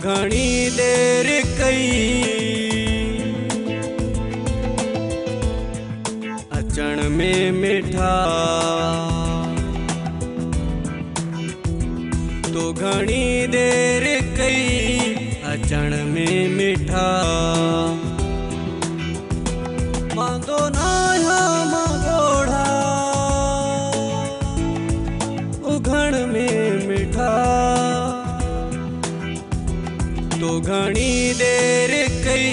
घणी देर कई अचण में मिठा, तो घणी देर कई अचण में मिठा। मांदो नाया मांगोड़ा उघण में मिठा, तो घणी देर कई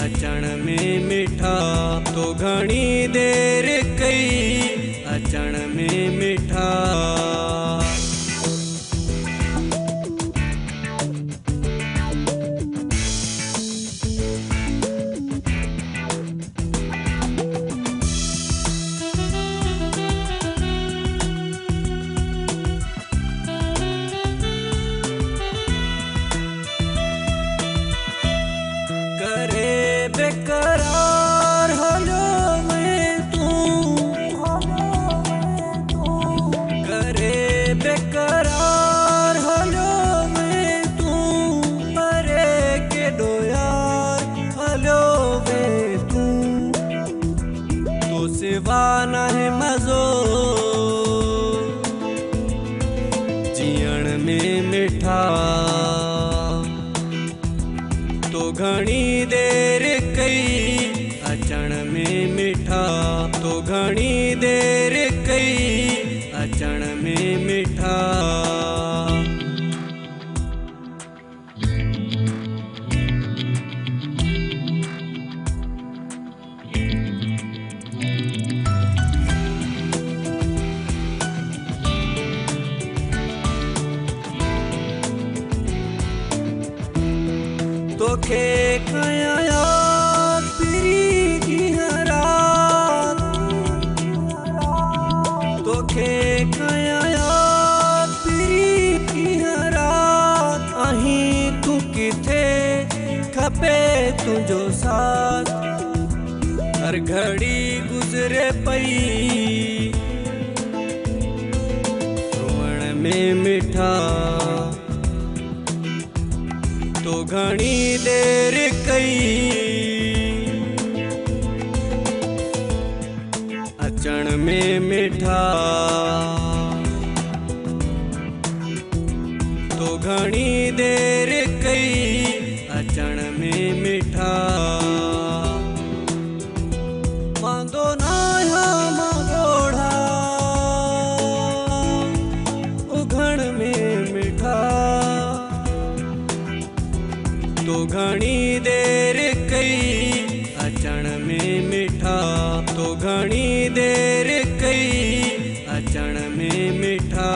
अचण में मिठा, तो घणी देर कई अचण में मिठा। करे बेकरार हलो में तू, करे बेकरार हलो में तू, अरे के दो यार हलो में तू, तो सिवा न है मजो जियण में मिठा। तो घणी देर कई अचण में मिठा, तो घणी देर कई अचण में मिठा। तोखे कया याद पिरी की रात, तोखे कया याद पिरी की रात, अहीं तू किथे खपे तुझो साथ। हर घड़ी गुजरे पई रोवण में मिठा, तो घणी देर कई अचण में मिठा, तो घणी देर कई अचण में मिठा। मांदो नाया मांगोड़ा उघण में मिठा, तो घणी देर कई अचण में मिठा, तो घणी देर कई अचण में मिठा।